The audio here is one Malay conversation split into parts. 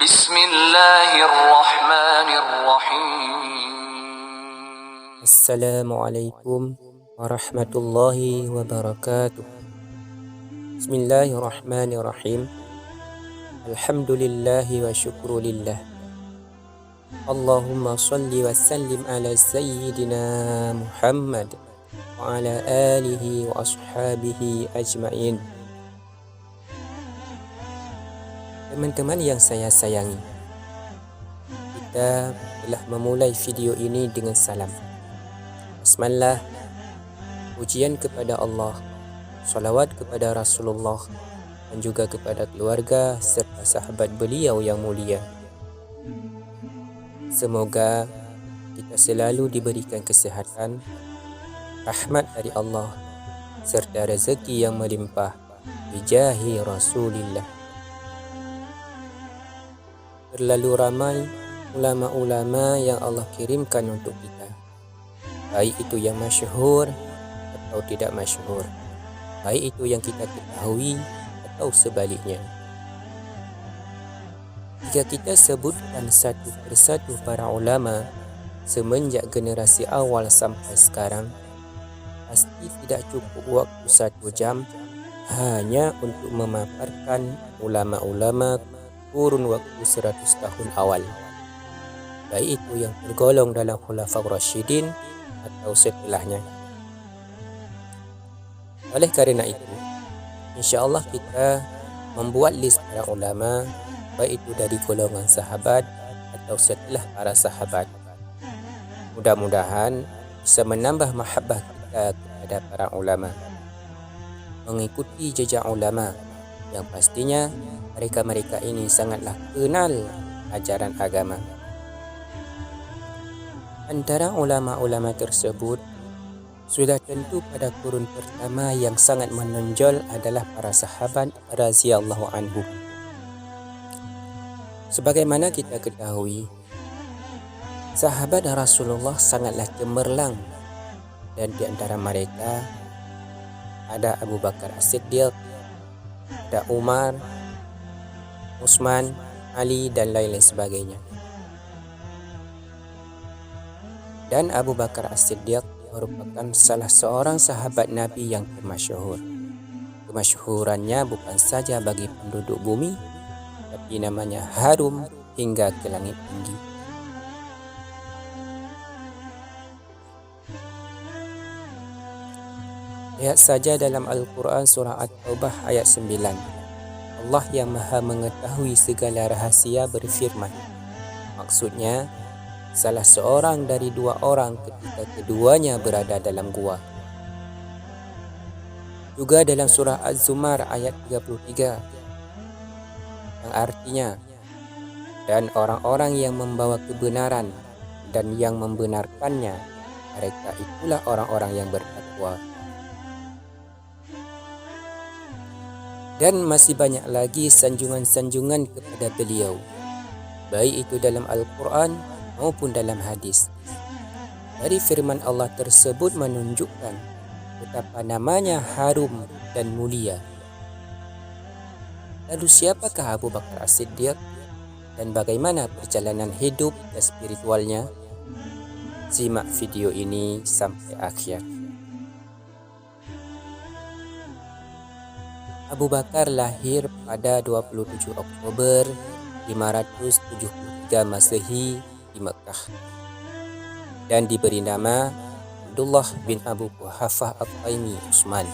Bismillahirrahmanirrahim. Assalamualaikum warahmatullahi wabarakatuh. Bismillahirrahmanirrahim. Alhamdulillahi wa syukrulillah. Allahumma salli wa sallim ala sayyidina Muhammad wa ala alihi wa ashabihi ajma'in. Teman-teman yang saya sayangi, kita telah memulai video ini dengan salam. Bismillah, pujian kepada Allah, salawat kepada Rasulullah dan juga kepada keluarga serta sahabat beliau yang mulia. Semoga kita selalu diberikan kesihatan, rahmat dari Allah serta rezeki yang melimpah bijahi Rasulillah. Terlalu ramai ulama-ulama yang Allah kirimkan untuk kita, baik itu yang masyhur atau tidak masyhur, baik itu yang kita ketahui atau sebaliknya. Jika kita sebutkan satu persatu para ulama semenjak generasi awal sampai sekarang, pasti tidak cukup waktu 1 jam hanya untuk memaparkan ulama-ulama kurun waktu 100 tahun awal, baik itu yang tergolong dalam Khulafaur Rasyidin atau setelahnya. Oleh karena itu, insya-Allah kita membuat list para ulama, baik itu dari golongan sahabat atau setelah para sahabat. Mudah-mudahan bisa menambah mahabbah kita kepada para ulama, mengikuti jejak ulama yang pastinya mereka-mereka ini sangatlah kenal ajaran agama. Antara ulama-ulama tersebut, sudah tentu pada kurun pertama yang sangat menonjol adalah para sahabat radhiyallahu anhum. Sebagaimana kita ketahui, sahabat Rasulullah sangatlah cemerlang, dan di antara mereka ada Abu Bakar As-Siddiq, ada Umar, Utsman, Ali dan lain-lain sebagainya. Dan Abu Bakar As-Siddiq merupakan salah seorang sahabat Nabi yang termasyhur. Kemasyhurannya bukan saja bagi penduduk bumi, tapi namanya harum hingga ke langit tinggi. Lihat saja dalam Al-Quran surah At-Taubah ayat 9. Allah yang maha mengetahui segala rahasia berfirman, maksudnya salah seorang dari 2 orang ketika keduanya berada dalam gua. Juga dalam surah Az-Zumar ayat 33 yang artinya, dan orang-orang yang membawa kebenaran dan yang membenarkannya, mereka itulah orang-orang yang bertakwa. Dan masih banyak lagi sanjungan-sanjungan kepada beliau, baik itu dalam Al-Quran maupun dalam hadis. Dari firman Allah tersebut menunjukkan betapa namanya harum dan mulia. Lalu siapakah Abu Bakar As-Siddiq dan bagaimana perjalanan hidup dan spiritualnya? Simak video ini sampai akhir. Abu Bakar lahir pada 27 Oktober 573 Masehi di Mekah dan diberi nama Abdullah bin Abu Quhafah At-Taimi Utsman.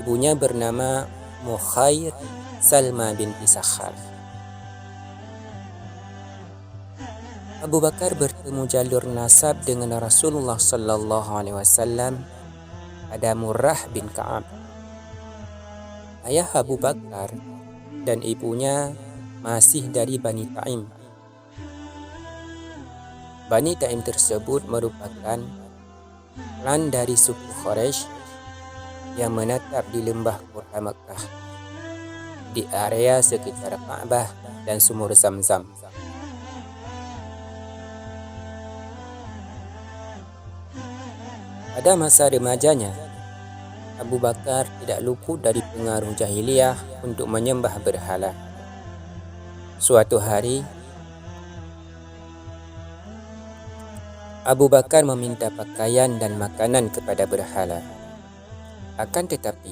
Ibunya bernama Mukhair Salma binti Sakhar. Abu Bakar bertemu jalur nasab dengan Rasulullah sallallahu alaihi wasallam pada Murrah bin Ka'ab. Ayah Abu Bakar dan ibunya masih dari Bani Taim. Bani Taim tersebut merupakan klan dari suku Quraisy yang menetap di lembah kota Mekah, di area sekitar Ka'bah dan sumur Zamzam. Pada masa remajanya, Abu Bakar tidak luput dari pengaruh jahiliyah untuk menyembah berhala. Suatu hari, Abu Bakar meminta pakaian dan makanan kepada berhala. Akan tetapi,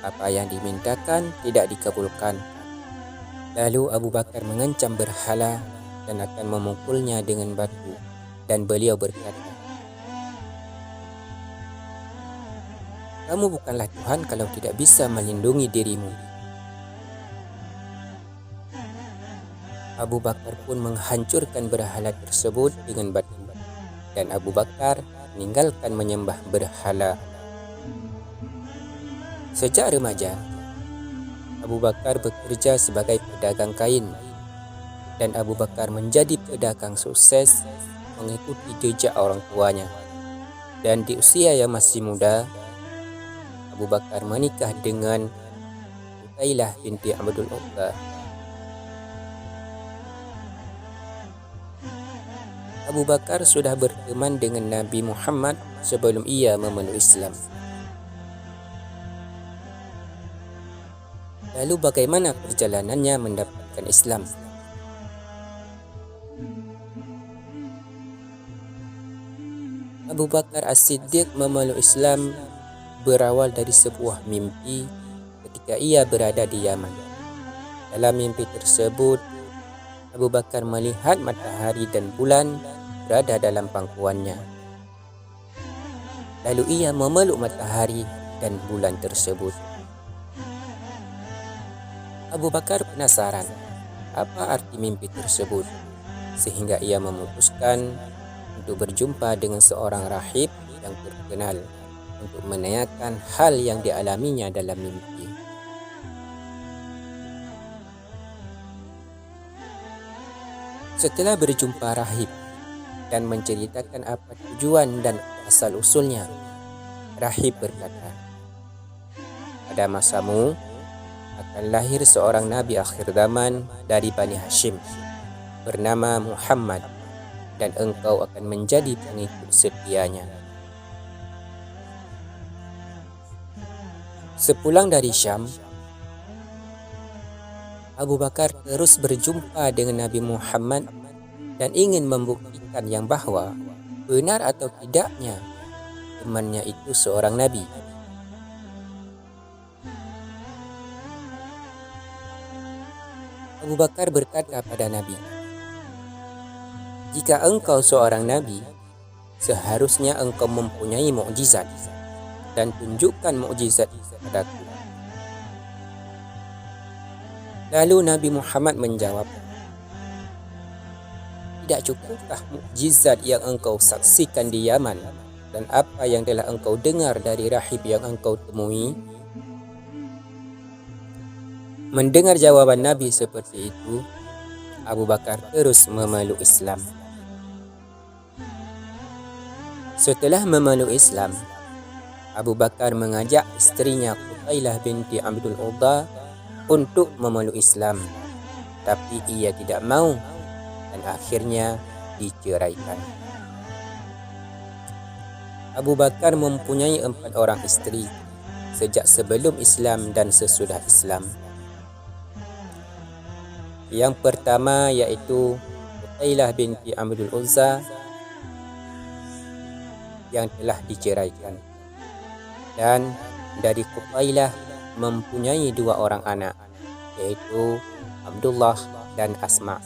apa yang dimintakan tidak dikabulkan. Lalu Abu Bakar mengancam berhala dan akan memukulnya dengan batu, dan beliau berkata, "Kamu bukanlah Tuhan kalau tidak bisa melindungi dirimu." Abu Bakar pun menghancurkan berhala tersebut dengan batu, dan Abu Bakar meninggalkan menyembah berhala. Sejak remaja, Abu Bakar bekerja sebagai pedagang kain, dan Abu Bakar menjadi pedagang sukses mengikuti jejak orang tuanya. Dan di usia yang masih muda, Abu Bakar menikah dengan Utailah binti Abdul Uzza. Abu Bakar sudah berteman dengan Nabi Muhammad sebelum ia memeluk Islam. Lalu bagaimana perjalanannya mendapatkan Islam? Abu Bakar As-Siddiq memeluk Islam berawal dari sebuah mimpi ketika ia berada di Yaman. Dalam mimpi tersebut, Abu Bakar melihat matahari dan bulan berada dalam pangkuannya. Lalu ia memeluk matahari dan bulan tersebut. Abu Bakar penasaran apa arti mimpi tersebut, sehingga ia memutuskan untuk berjumpa dengan seorang rahib yang terkenal untuk menanyakan hal yang dialaminya dalam mimpi. Setelah berjumpa rahib dan menceritakan apa tujuan dan asal-usulnya, rahib berkata, "Pada masamu akan lahir seorang nabi akhir zaman dari Bani Hashim bernama Muhammad, dan engkau akan menjadi pengikut setianya." Sepulang dari Syam, Abu Bakar terus berjumpa dengan Nabi Muhammad dan ingin membuktikan yang bahwa benar atau tidaknya temannya itu seorang nabi. Abu Bakar berkata pada Nabi, "Jika engkau seorang nabi, seharusnya engkau mempunyai mukjizat, dan tunjukkan mukjizat padaku." Lalu Nabi Muhammad menjawab, "Tidak cukupkah mukjizat yang engkau saksikan di Yaman dan apa yang telah engkau dengar dari rahib yang engkau temui?" Mendengar jawaban Nabi seperti itu, Abu Bakar terus memeluk Islam. Setelah memeluk Islam, Abu Bakar mengajak istrinya Utailah binti Abdul Uzza untuk memeluk Islam, tapi ia tidak mau dan akhirnya diceraikan. Abu Bakar mempunyai 4 orang istri sejak sebelum Islam dan sesudah Islam. Yang pertama yaitu Utailah binti Abdul Uzza yang telah diceraikan, dan dari Utailah mempunyai 2 orang anak, yaitu Abdullah dan Asma.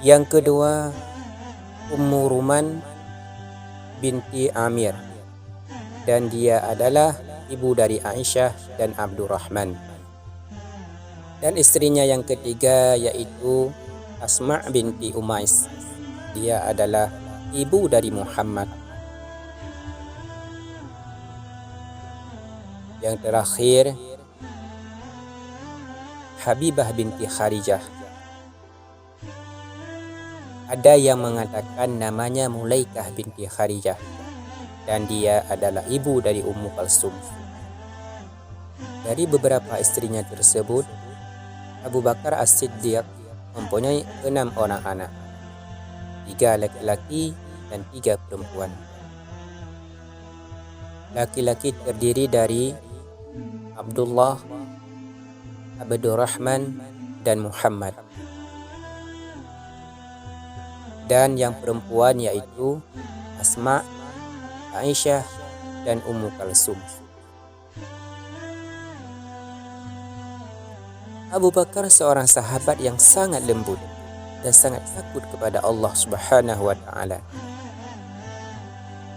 Yang kedua, Ummu Ruman binti Amir, dan dia adalah ibu dari Aisyah dan Abdurrahman. Dan istrinya yang ketiga yaitu Asma binti Umais, dia adalah ibu dari Muhammad. Yang terakhir, Habibah binti Kharijah. Ada yang mengatakan namanya Mulaikah binti Kharijah, dan dia adalah ibu dari Ummu Kalsum. Dari beberapa istrinya tersebut, Abu Bakar As-Siddiq mempunyai 6 orang anak, 3 laki-laki dan 3 perempuan. Laki-laki terdiri dari Abdullah, Abdurrahman, dan Muhammad. Dan yang perempuan yaitu Asma, Aisyah, dan Ummu Kalsum. Abu Bakar seorang sahabat yang sangat lembut dan sangat takut kepada Allah Subhanahu wa Ta'ala.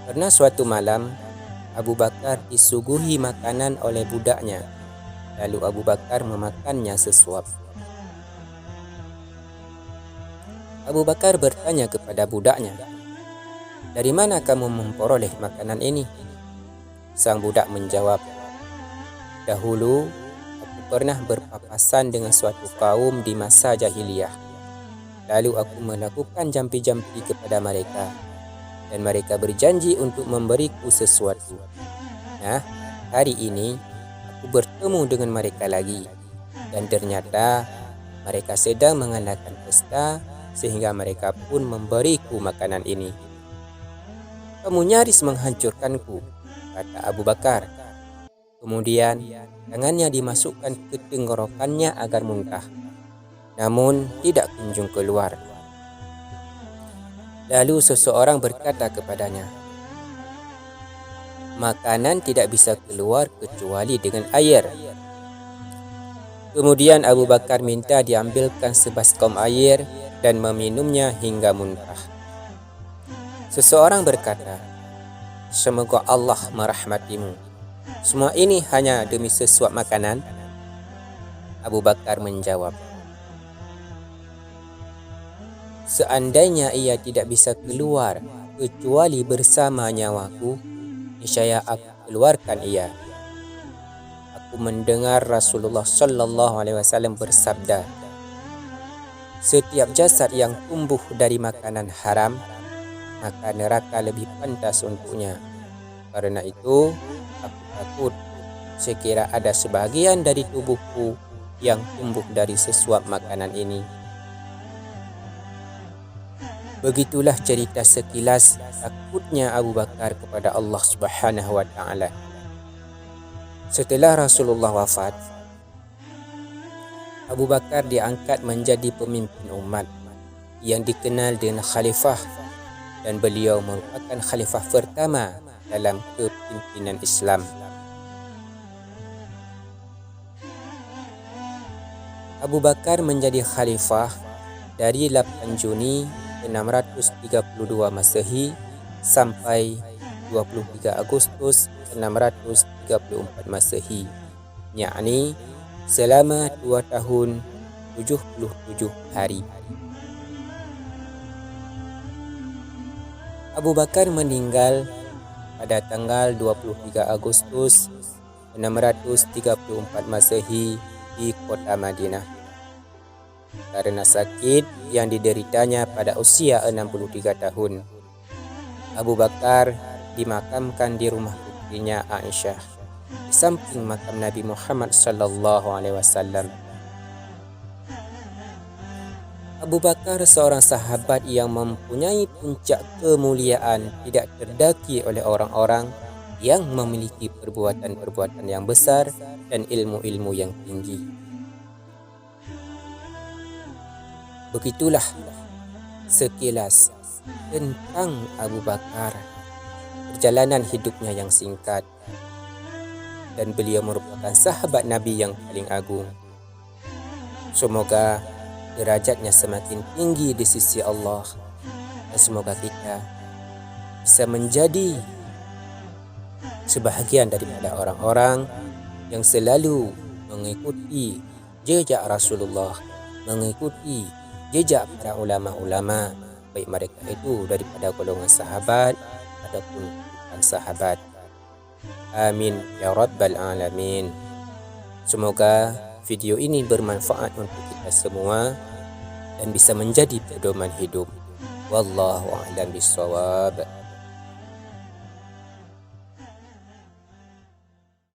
Karena suatu malam Abu Bakar disuguhi makanan oleh budaknya, lalu Abu Bakar memakannya sesuap. Abu Bakar bertanya kepada budaknya, "Dari mana kamu memperoleh makanan ini?" Sang budak menjawab, "Dahulu aku pernah berpapasan dengan suatu kaum di masa jahiliyah. Lalu aku melakukan jampi-jampi kepada mereka, dan mereka berjanji untuk memberiku sesuatu. Nah, hari ini aku bertemu dengan mereka lagi, dan ternyata mereka sedang mengadakan pesta, sehingga mereka pun memberiku makanan ini. Kamu nyaris menghancurkanku," kata Abu Bakar. Kemudian tangannya dimasukkan ke tenggorokannya agar muntah, namun tidak kunjung keluar. Lalu seseorang berkata kepadanya, "Makanan tidak bisa keluar kecuali dengan air." Kemudian Abu Bakar minta diambilkan sebaskom air dan meminumnya hingga muntah. Seseorang berkata, "Semoga Allah merahmatimu. Semua ini hanya demi sesuap makanan?" Abu Bakar menjawab, "Seandainya ia tidak bisa keluar kecuali bersama nyawaku, niscaya aku keluarkan ia. Aku mendengar Rasulullah Sallallahu Alaihi Wasallam bersabda, setiap jasad yang tumbuh dari makanan haram, maka neraka lebih pantas untuknya. Karena itu, aku takut sekira ada sebahagian dari tubuhku yang tumbuh dari sesuap makanan ini." Begitulah cerita sekilas takutnya Abu Bakar kepada Allah Subhanahu wa Ta'ala. Setelah Rasulullah wafat, Abu Bakar diangkat menjadi pemimpin umat yang dikenal dengan khalifah, dan beliau merupakan khalifah pertama dalam kepimpinan Islam. Abu Bakar menjadi khalifah dari 8 Juni 632 Masehi sampai 23 Agustus 634 Masehi, yakni selama 2 tahun 77 hari. Abu Bakar meninggal pada tanggal 23 Agustus 634 Masehi di kota Madinah karena sakit yang dideritanya pada usia 63 tahun. Abu Bakar dimakamkan di rumah putrinya Aisyah, di samping makam Nabi Muhammad sallallahu alaihi wasallam. Abu Bakar seorang sahabat yang mempunyai puncak kemuliaan tidak terdaki oleh orang-orang yang memiliki perbuatan-perbuatan yang besar dan ilmu-ilmu yang tinggi. Begitulah sekilas tentang Abu Bakar, perjalanan hidupnya yang singkat, dan beliau merupakan sahabat Nabi yang paling agung. Semoga derajatnya semakin tinggi di sisi Allah, dan semoga kita bisa menjadi sebahagian daripada orang-orang yang selalu mengikuti jejak Rasulullah, mengikuti jejak para ulama-ulama, baik mereka itu daripada golongan sahabat ataupun bukan sahabat. Amin ya rabbal alamin. Semoga video ini bermanfaat untuk kita semua dan bisa menjadi pedoman hidup. Wallahu a'lam bishawab.